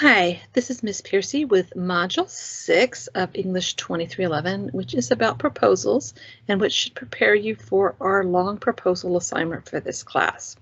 Hi, this is Miss Piercy with Module 6 of English 2311, which is about proposals and which should prepare you for our long proposal assignment for this class.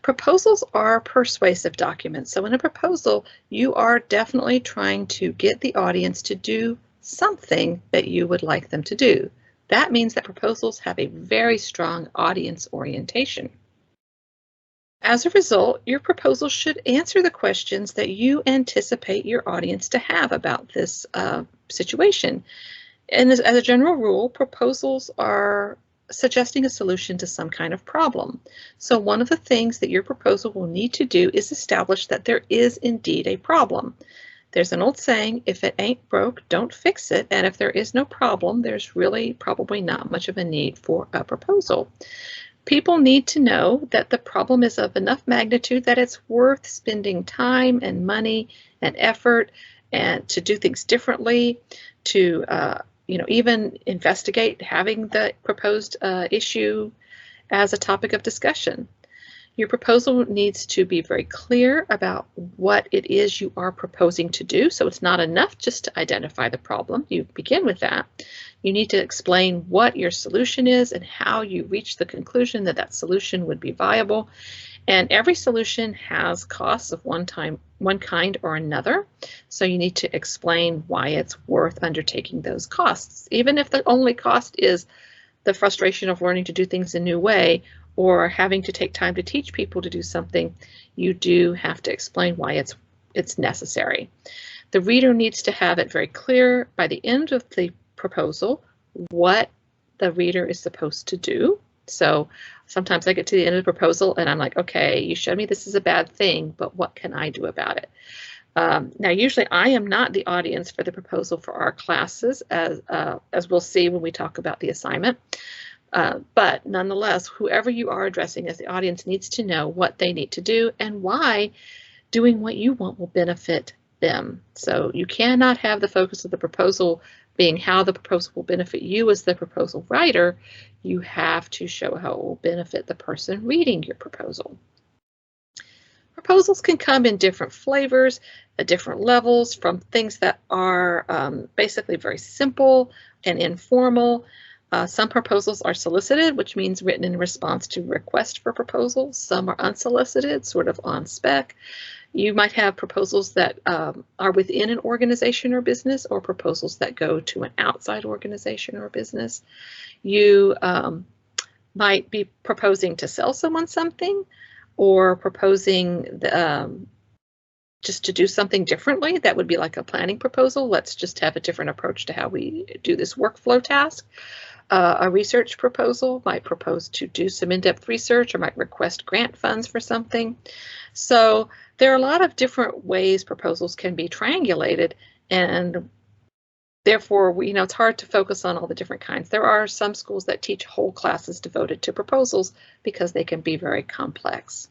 Proposals are persuasive documents. So in a proposal, you are definitely trying to get the audience to do something that you would like them to do. That means that proposals have a very strong audience orientation. As a result, your proposal should answer the questions that you anticipate your audience to have about this situation. And as a general rule, proposals are suggesting a solution to some kind of problem. So one of the things that your proposal will need to do is establish that there is indeed a problem. There's an old saying, if it ain't broke, don't fix it. And if there is no problem, there's really probably not much of a need for a proposal. People need to know that the problem is of enough magnitude that it's worth spending time and money and effort and to do things differently, to even investigate having the proposed issue as a topic of discussion. Your proposal needs to be very clear about what it is you are proposing to do. So it's not enough just to identify the problem. You begin with that. You need to explain what your solution is and how you reach the conclusion that that solution would be viable. And every solution has costs of one kind or another. So you need to explain why it's worth undertaking those costs. Even if the only cost is the frustration of learning to do things a new way, or having to take time to teach people to do something, you do have to explain why it's necessary. The reader needs to have it very clear by the end of the proposal what the reader is supposed to do. So sometimes I get to the end of the proposal and I'm like, okay, you showed me this is a bad thing, but what can I do about it? Now, usually I am not the audience for the proposal for our classes, as we'll see when we talk about the assignment. But nonetheless, whoever you are addressing as the audience needs to know what they need to do and why doing what you want will benefit them. So you cannot have the focus of the proposal being how the proposal will benefit you as the proposal writer. You have to show how it will benefit the person reading your proposal. Proposals can come in different flavors, at different levels, from things that are basically very simple and informal. Some proposals are solicited, which means written in response to request for proposals. Some are unsolicited, sort of on spec. You might have proposals that are within an organization or business, or proposals that go to an outside organization or business. You might be proposing to sell someone something, or proposing just to do something differently. That would be like a planning proposal. Let's just have a different approach to how we do this workflow task. A research proposal might propose to do some in-depth research or might request grant funds for something. So there are a lot of different ways proposals can be triangulated, and therefore, it's hard to focus on all the different kinds. There are some schools that teach whole classes devoted to proposals because they can be very complex.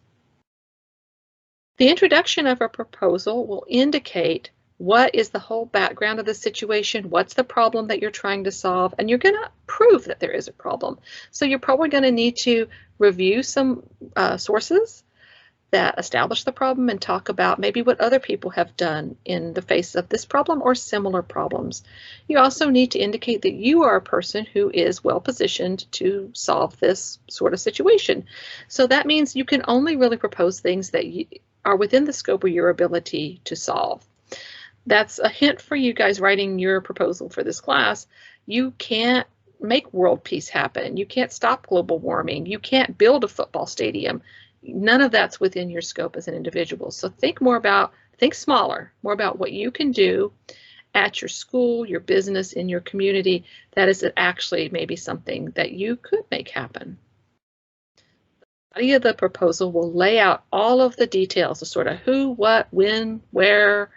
The introduction of a proposal will indicate what is the whole background of the situation, what's the problem that you're trying to solve, and you're going to prove that there is a problem. So you're probably going to need to review some sources that establish the problem and talk about maybe what other people have done in the face of this problem or similar problems. You also need to indicate that you are a person who is well positioned to solve this sort of situation. So that means you can only really propose things that are within the scope of your ability to solve. That's a hint for you guys writing your proposal for this class. You can't make world peace happen. You can't stop global warming. You can't build a football stadium. None of that's within your scope as an individual. So think smaller, more about what you can do at your school, your business, in your community. That is actually maybe something that you could make happen. The body of the proposal will lay out all of the details of sort of who, what, when, where,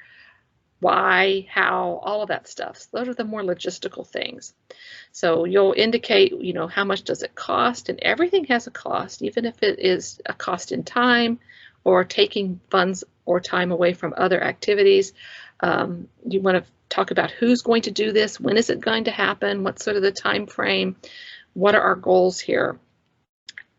why, how, all of that stuff. So those are the more logistical things. So you'll indicate, how much does it cost, and everything has a cost, even if it is a cost in time or taking funds or time away from other activities. You want to talk about who's going to do this, when is it going to happen, what's sort of the time frame, what are our goals here.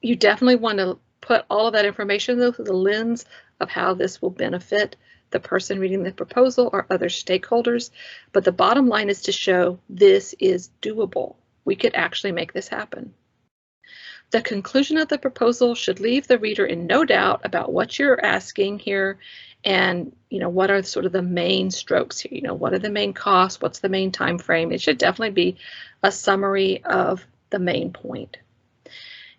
You definitely want to put all of that information through the lens of how this will benefit the person reading the proposal, or other stakeholders, but the bottom line is to show this is doable. We could actually make this happen. The conclusion of the proposal should leave the reader in no doubt about what you're asking here, and what are sort of the main strokes here. What are the main costs? What's the main time frame? It should definitely be a summary of the main point.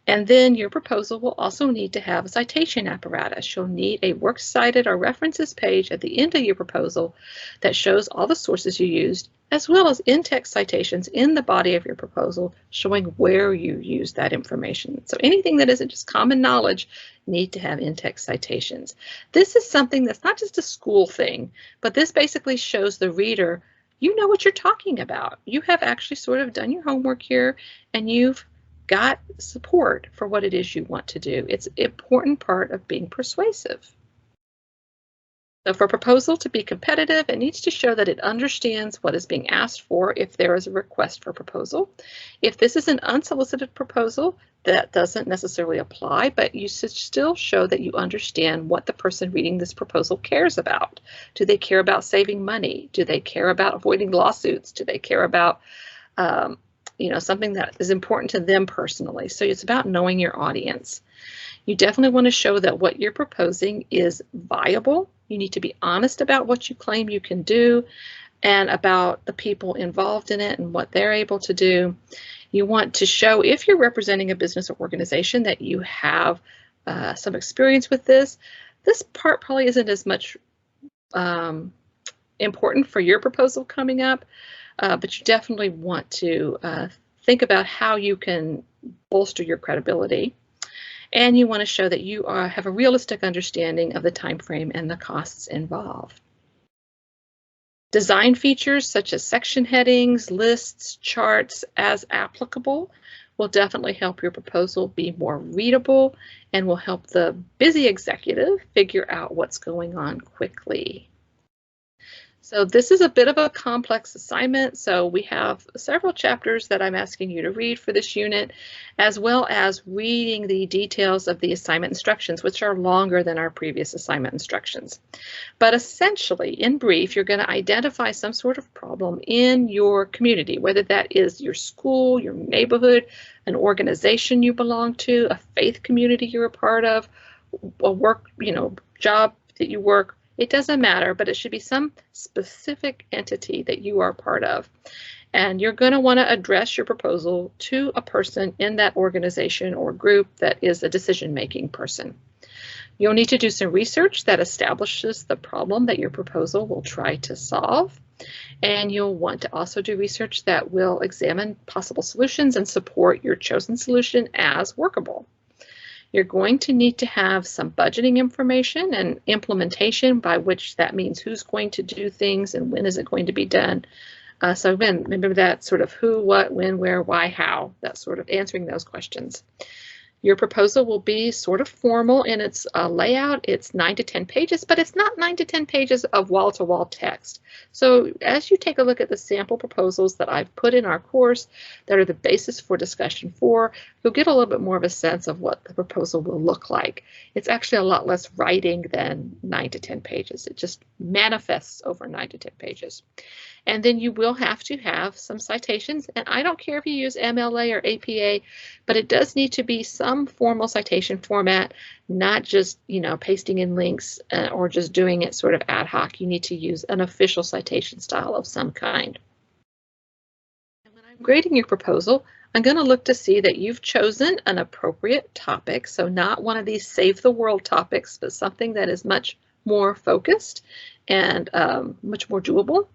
And then your proposal will also need to have a citation apparatus. You'll need a works cited or references page at the end of your proposal that shows all the sources you used, as well as in-text citations in the body of your proposal showing where you used that information. So anything that isn't just common knowledge need to have in-text citations. This is something that's not just a school thing, but this basically shows the reader you know what you're talking about. You have actually sort of done your homework here, and you've got support for what it is you want to do. It's an important part of being persuasive. So for a proposal to be competitive, it needs to show that it understands what is being asked for if there is a request for proposal. If this is an unsolicited proposal, that doesn't necessarily apply, but you should still show that you understand what the person reading this proposal cares about. Do they care about saving money? Do they care about avoiding lawsuits? Do they care about something that is important to them personally? So it's about knowing your audience. You definitely want to show that what you're proposing is viable. You need to be honest about what you claim you can do and about the people involved in it and what they're able to do. You want to show, if you're representing a business or organization, that you have some experience with this. This part probably isn't as much important for your proposal coming up, but you definitely want to think about how you can bolster your credibility. And you want to show that you have a realistic understanding of the time frame and the costs involved. Design features such as section headings, lists, charts as applicable will definitely help your proposal be more readable and will help the busy executive figure out what's going on quickly. So this is a bit of a complex assignment, so we have several chapters that I'm asking you to read for this unit, as well as reading the details of the assignment instructions, which are longer than our previous assignment instructions. But essentially, in brief, you're going to identify some sort of problem in your community, whether that is your school, your neighborhood, an organization you belong to, a faith community you're a part of, a work, job that you work. It doesn't matter, but it should be some specific entity that you are part of. And you're going to want to address your proposal to a person in that organization or group that is a decision-making person. You'll need to do some research that establishes the problem that your proposal will try to solve. And you'll want to also do research that will examine possible solutions and support your chosen solution as workable. You're going to need to have some budgeting information and implementation, by which that means who's going to do things and when is it going to be done. So again, remember that sort of who, what, when, where, why, how, that sort of answering those questions. Your proposal will be sort of formal in its layout. It's 9 to 10 pages, but it's not 9 to 10 pages of wall-to-wall text. So as you take a look at the sample proposals that I've put in our course that are the basis for discussion 4, you'll get a little bit more of a sense of what the proposal will look like. It's actually a lot less writing than 9 to 10 pages. It just manifests over 9 to 10 pages. And then you will have to have some citations, and I don't care if you use MLA or APA, but it does need to be some formal citation format, not just, pasting in links or just doing it sort of ad hoc. You need to use an official citation style of some kind. And when I'm grading your proposal, I'm going to look to see that you've chosen an appropriate topic, so not one of these save the world topics, but something that is much more focused and much more doable.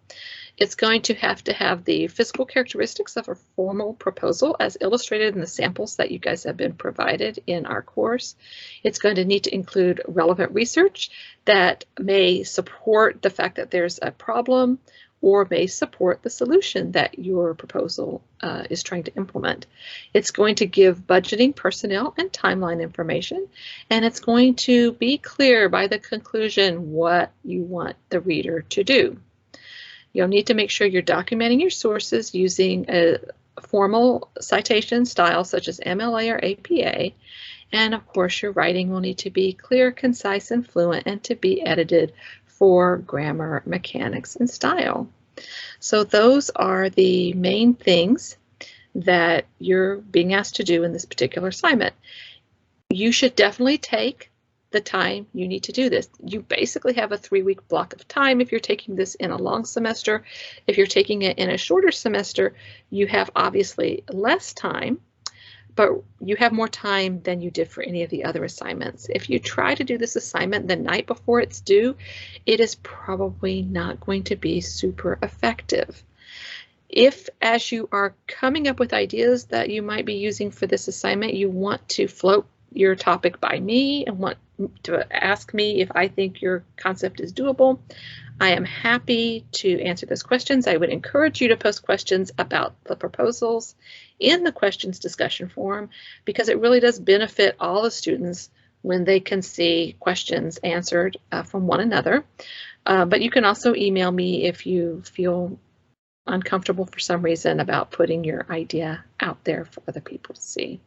It's going to have the physical characteristics of a formal proposal as illustrated in the samples that you guys have been provided in our course. It's going to need to include relevant research that may support the fact that there's a problem or may support the solution that your proposal is trying to implement. It's going to give budgeting, personnel, and timeline information, and it's going to be clear by the conclusion what you want the reader to do. You'll need to make sure you're documenting your sources using a formal citation style such as MLA or APA. And of course, your writing will need to be clear, concise, and fluent, and to be edited for grammar, mechanics, and style. So those are the main things that you're being asked to do in this particular assignment. You should definitely take the time you need to do this. You basically have a 3-week block of time if you're taking this in a long semester. If you're taking it in a shorter semester, you have obviously less time, but you have more time than you did for any of the other assignments. If you try to do this assignment the night before it's due, it is probably not going to be super effective. If, as you are coming up with ideas that you might be using for this assignment, you want to float your topic by me and want to ask me if I think your concept is doable, I am happy to answer those questions. I would encourage you to post questions about the proposals in the questions discussion forum, because it really does benefit all the students when they can see questions answered from one another. But you can also email me if you feel uncomfortable for some reason about putting your idea out there for other people to see.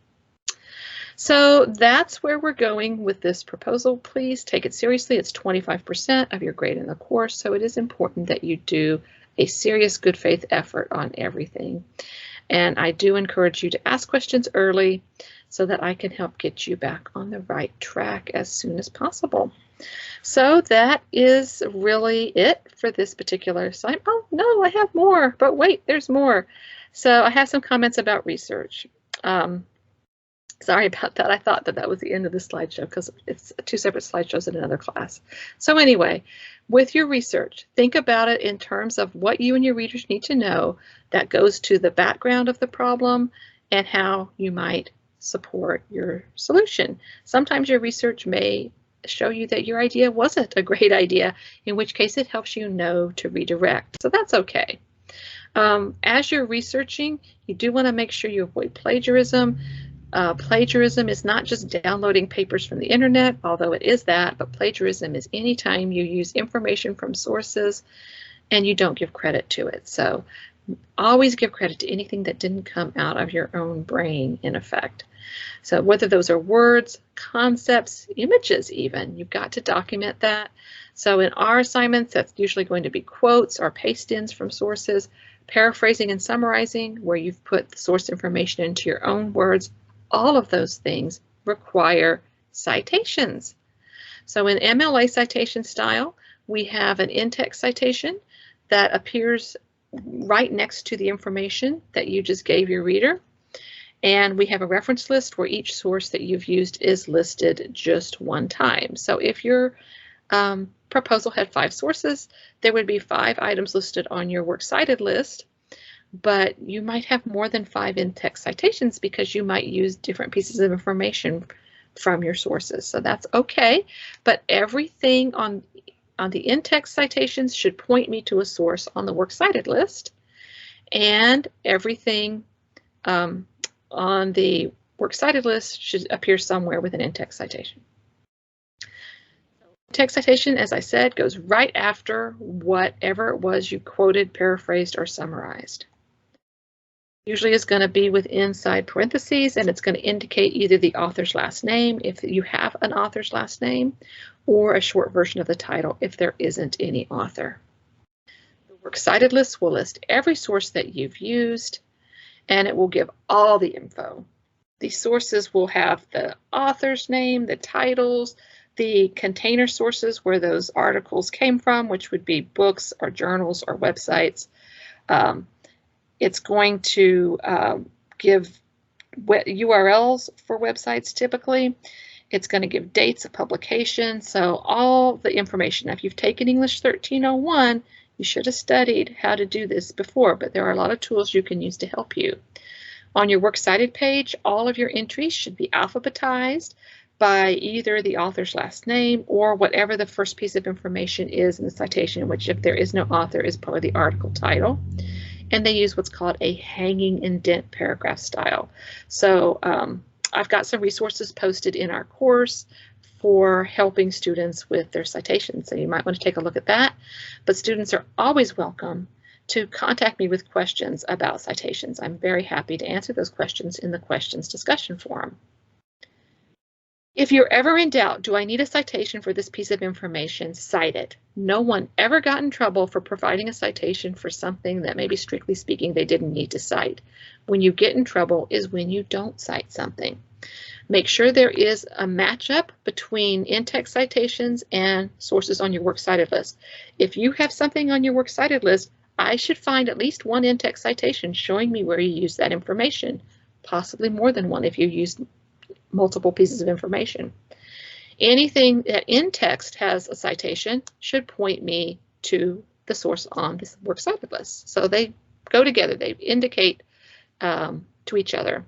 So that's where we're going with this proposal. Please take it seriously. It's 25% of your grade in the course, so it is important that you do a serious good faith effort on everything. And I do encourage you to ask questions early so that I can help get you back on the right track as soon as possible. So that is really it for this particular assignment. Oh no, I have more, but wait, there's more. So I have some comments about research. Sorry about that. I thought that that was the end of the slideshow because it's 2 separate slideshows in another class. So anyway, with your research, think about it in terms of what you and your readers need to know that goes to the background of the problem and how you might support your solution. Sometimes your research may show you that your idea wasn't a great idea, in which case it helps you know to redirect. So that's okay. As you're researching, you do want to make sure you avoid plagiarism. Plagiarism is not just downloading papers from the internet, although it is that, but plagiarism is any time you use information from sources and you don't give credit to it. So always give credit to anything that didn't come out of your own brain, in effect. So whether those are words, concepts, images even, you've got to document that. So in our assignments, that's usually going to be quotes or paste-ins from sources, paraphrasing and summarizing, where you've put the source information into your own words. All of those things require citations. So in MLA Citation Style, we have an in-text citation that appears right next to the information that you just gave your reader. And we have a reference list where each source that you've used is listed just one time. So if your proposal had 5 sources, there would be 5 items listed on your works cited list. But you might have more than 5 in-text citations because you might use different pieces of information from your sources. So that's okay, but everything on the in-text citations should point me to a source on the works cited list, and everything on the works cited list should appear somewhere with an in-text citation. Text citation, as I said, goes right after whatever it was you quoted, paraphrased, or summarized. Usually is going to be with inside parentheses, and it's going to indicate either the author's last name, if you have an author's last name, or a short version of the title if there isn't any author. The works cited list will list every source that you've used, and it will give all the info. The sources will have the author's name, the titles, the container sources where those articles came from, which would be books or journals or websites. It's going to give URLs for websites typically. It's going to give dates of publication. So all the information. Now, if you've taken English 1301, you should have studied how to do this before, but there are a lot of tools you can use to help you. On your works cited page, all of your entries should be alphabetized by either the author's last name or whatever the first piece of information is in the citation, which if there is no author is probably the article title. And they use what's called a hanging indent paragraph style. So I've got some resources posted in our course for helping students with their citations. So you might want to take a look at that. But students are always welcome to contact me with questions about citations. I'm very happy to answer those questions in the questions discussion forum. If you're ever in doubt, do I need a citation for this piece of information? Cite it. No one ever got in trouble for providing a citation for something that maybe strictly speaking they didn't need to cite. When you get in trouble is when you don't cite something. Make sure there is a matchup between in-text citations and sources on your works cited list. If you have something on your works cited list, I should find at least one in-text citation showing me where you use that information, possibly more than one if you use multiple pieces of information. Anything that in text has a citation should point me to the source on this works cited list. So they go together, they indicate to each other.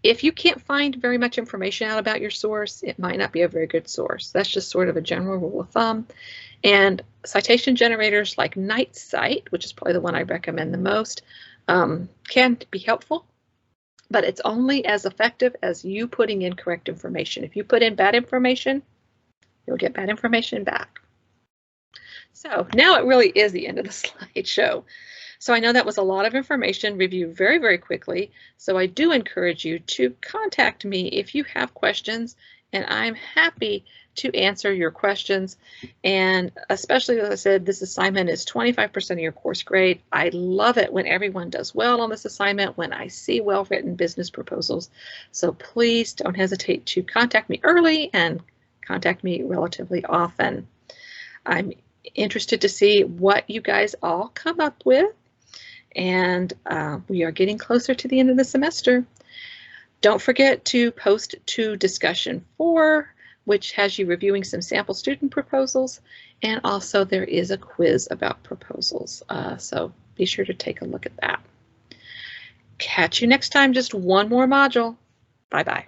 If you can't find very much information out about your source, it might not be a very good source. That's just sort of a general rule of thumb. And citation generators like NightCite, which is probably the one I recommend the most, can be helpful, but it's only as effective as you putting in correct information. If you put in bad information, you'll get bad information back. So now it really is the end of the slideshow. So I know that was a lot of information reviewed very, very quickly. So I do encourage you to contact me if you have questions, and I'm happy to answer your questions. And especially, as I said, this assignment is 25% of your course grade. I love it when everyone does well on this assignment, when I see well-written business proposals. So please don't hesitate to contact me early and contact me relatively often. I'm interested to see what you guys all come up with. And we are getting closer to the end of the semester. Don't forget to post to discussion 4, which has you reviewing some sample student proposals, and also there is a quiz about proposals, so be sure to take a look at that. Catch you next time, just one more module. Bye-bye.